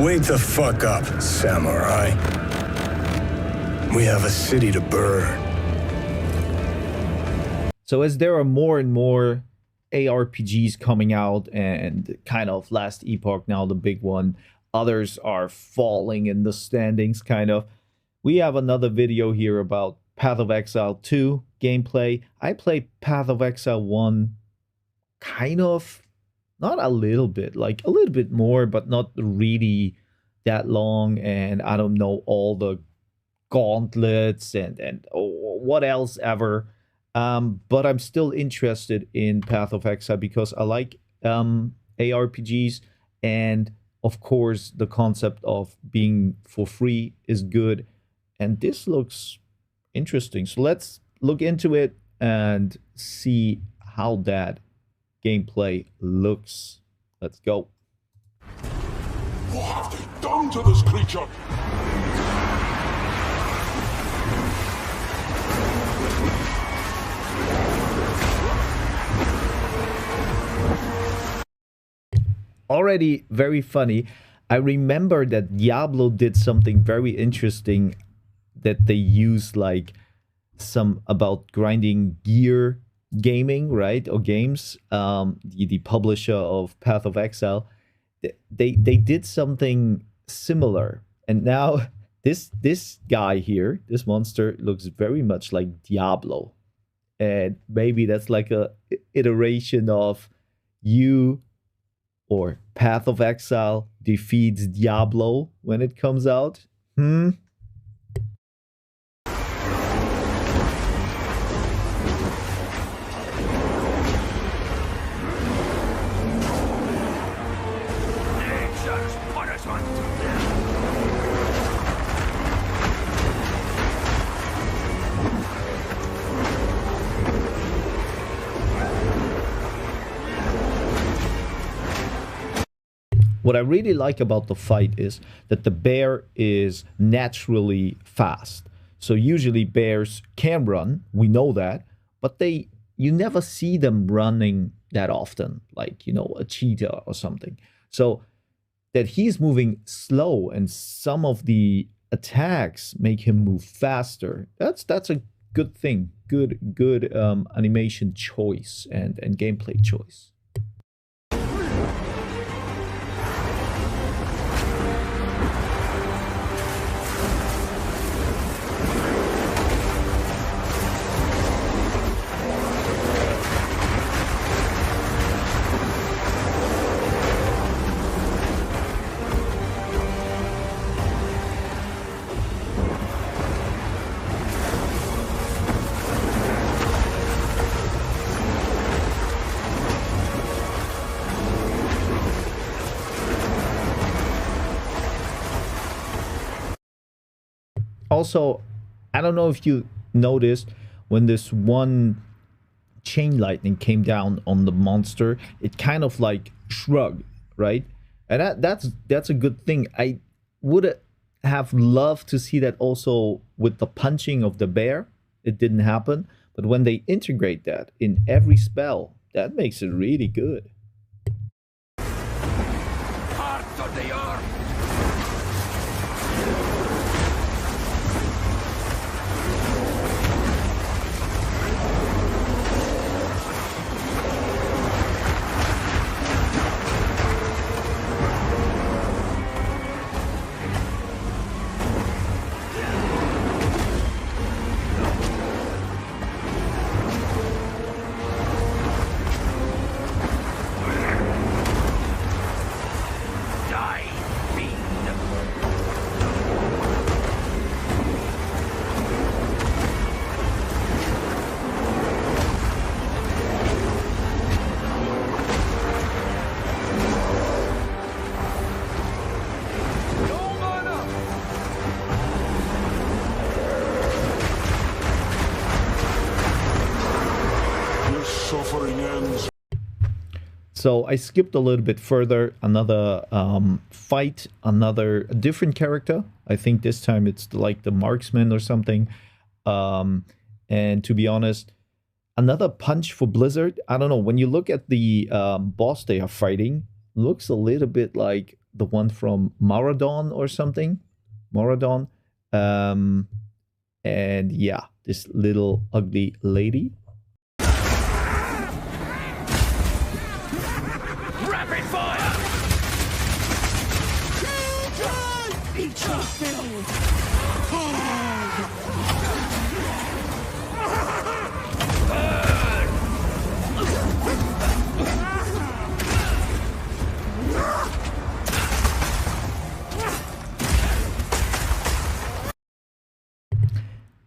Wake the fuck up, samurai. We have a city to burn. So as there are more and more ARPGs coming out, and kind of last epoch now the big one, others are falling in the standings kind of. We have another video here about Path of Exile 2 gameplay. I played Path of Exile 1 kind of, not a little bit, like a little bit more, but not really that long, and I don't know all the gauntlets and what else ever. But I'm still interested in Path of Exile because I like ARPGs, and of course the concept of being for free is good, and this looks interesting. So let's look into it and see how that gameplay looks. Let's go. What have they done to this creature? Already very funny. I remember that Diablo did something very interesting, that they used like some about grinding gear gaming, right? Or games. The publisher of Path of Exile, they did something similar. And now this guy here, this monster, looks very much like Diablo. And maybe that's like a iteration of you, or Path of Exile defeats Diablo when it comes out. What I really like about the fight is that the bear is naturally fast. So usually bears can run, we know that, but you never see them running that often, like, you know, a cheetah or something. So that he's moving slow and some of the attacks make him move faster, that's a good thing. Good animation choice and gameplay choice. Also, I don't know if you noticed when this one chain lightning came down on the monster, it kind of like shrugged, right? And that's a good thing. I would have loved to see that also with the punching of the bear. It didn't happen, but when they integrate that in every spell, that makes it really good. Hearts of the earth! So I skipped a little bit further, another fight, a different character. I think this time it's like the marksman or something. And to be honest, another punch for Blizzard. I don't know, when you look at the boss they are fighting, looks a little bit like the one from Maradon or something. Maradon. And yeah, this little ugly lady. Rapid fire! Eat your fill!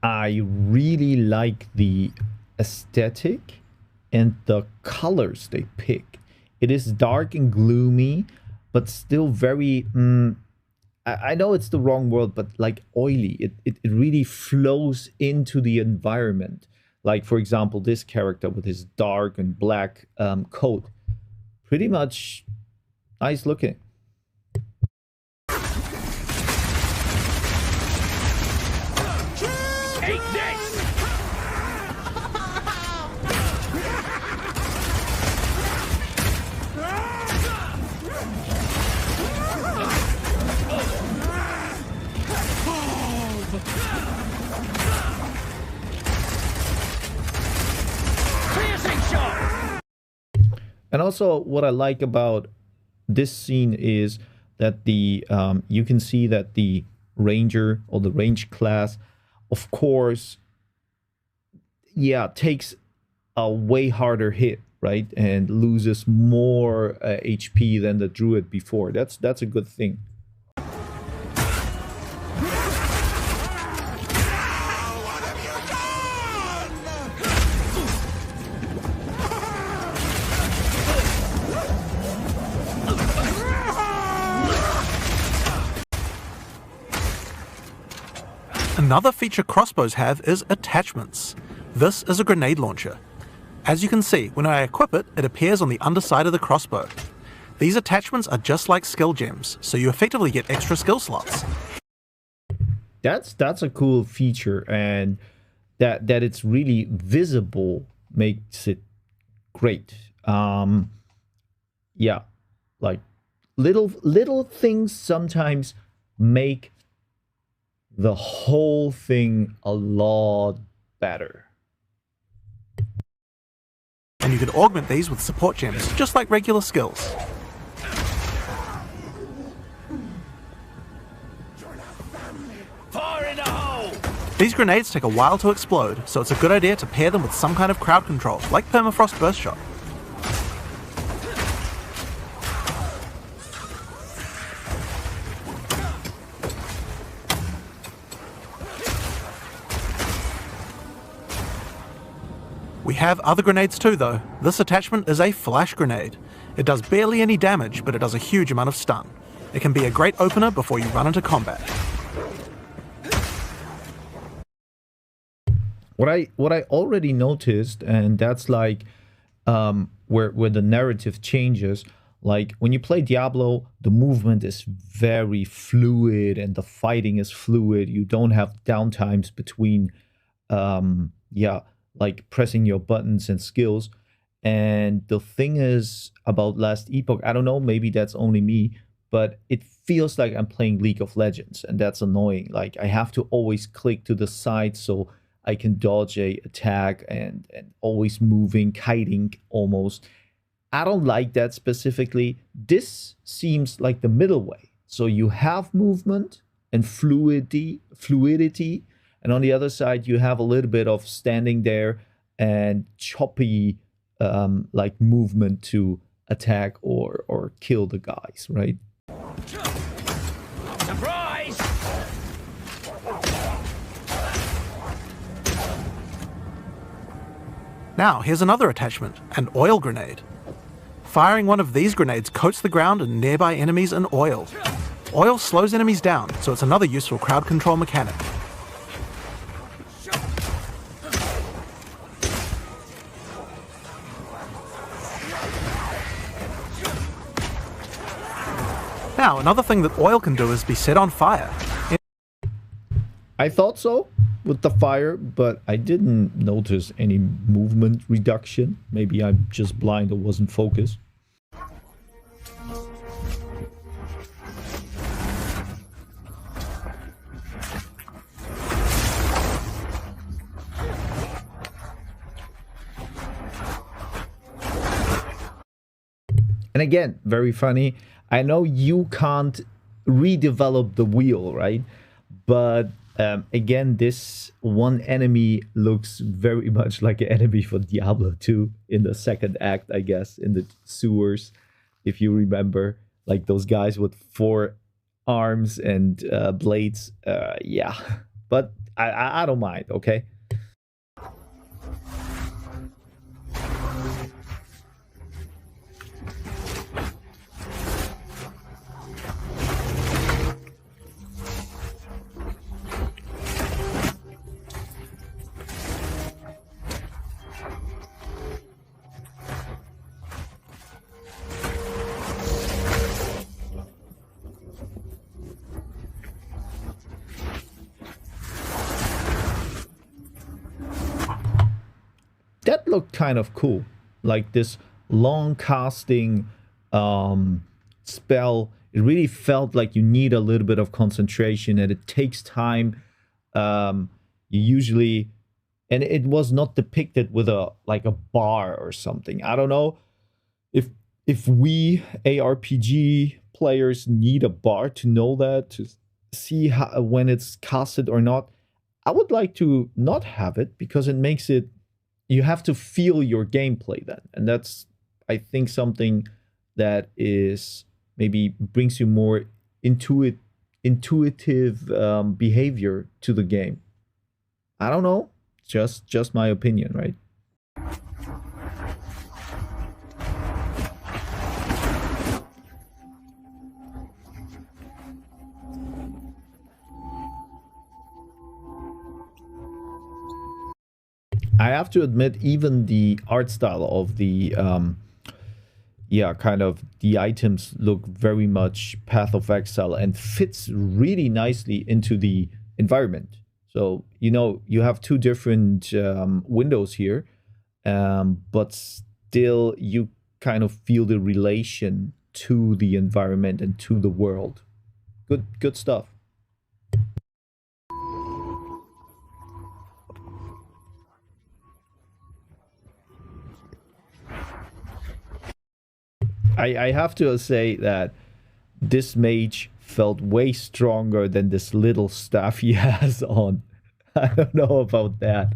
I really like the aesthetic and the colors they pick. It is dark and gloomy, but still very, I know it's the wrong word, but like oily. It really flows into the environment. Like, for example, this character with his dark and black coat. Pretty much nice looking. Take this! Piercing shot! And also what I like about this scene is that the you can see that the ranger or the range class, of course, yeah, takes a way harder hit, right? And loses more HP than the druid before. That's a good thing. Another feature crossbows have is attachments. This is a grenade launcher. As you can see, when I equip it, it appears on the underside of the crossbow. These attachments are just like skill gems, so you effectively get extra skill slots. That's a cool feature, and that it's really visible makes it great. Yeah, like little things sometimes make the whole thing a lot better. And you can augment these with support gems, just like regular skills. Fire in the hole! These grenades take a while to explode, so it's a good idea to pair them with some kind of crowd control, like permafrost burst shot. We have other grenades too though. This attachment is a flash grenade. It does barely any damage, but it does a huge amount of stun. It can be a great opener before you run into combat. What I already noticed, and that's like where the narrative changes. Like when you play Diablo, the movement is very fluid and the fighting is fluid. You don't have downtimes between like pressing your buttons and skills. And the thing is about Last Epoch, I don't know, maybe that's only me, but it feels like I'm playing League of Legends, and that's annoying. Like I have to always click to the side so I can dodge a attack and always moving, kiting almost. I don't like that specifically. This seems like the middle way. So you have movement and fluidity, and on the other side, you have a little bit of standing there and choppy like movement to attack or kill the guys, right? Surprise! Now, here's another attachment, an oil grenade. Firing one of these grenades coats the ground and nearby enemies in oil. Oil slows enemies down, so it's another useful crowd control mechanic. Now, another thing that oil can do is be set on fire. I thought so with the fire, but I didn't notice any movement reduction. Maybe I'm just blind or wasn't focused. And again, very funny. I know you can't redevelop the wheel, right? But again, this one enemy looks very much like an enemy for Diablo 2 in the second act, I guess, in the sewers, if you remember. Like those guys with 4 arms and blades. Yeah, but I don't mind, okay? That looked kind of cool, like this long casting spell. It really felt like you need a little bit of concentration and it takes time. You usually, and it was not depicted with a like a bar or something. I don't know if we ARPG players need a bar to know that, to see how, when it's casted or not. I would like to not have it because it makes it, you have to feel your gameplay then, and that's, I think, something that is maybe brings you more intuitive behavior to the game. I don't know, just my opinion, right? I have to admit, even the art style of the yeah, kind of the items look very much Path of Exile and fits really nicely into the environment. So, you know, you have 2 different windows here, but still you kind of feel the relation to the environment and to the world. Good stuff. I have to say that this mage felt way stronger than this little staff he has on. I don't know about that.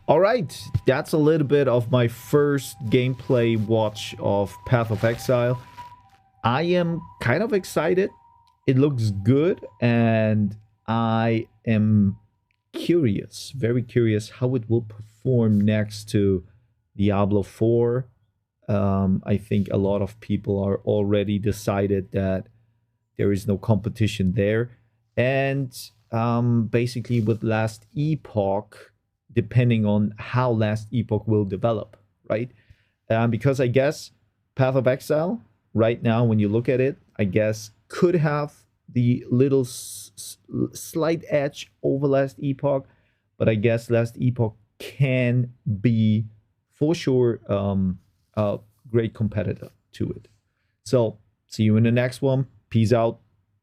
All right, that's a little bit of my first gameplay watch of Path of Exile. I am kind of excited. It looks good, and I am curious, very curious, how it will perform next to Diablo 4. I think a lot of people are already decided that there is no competition there. And basically with Last Epoch, depending on how Last Epoch will develop, right? Because I guess Path of Exile, right now, when you look at it, I guess could have the little slight edge over Last Epoch, but I guess Last Epoch can be for sure a great competitor to it. So see you in the next one. Peace out.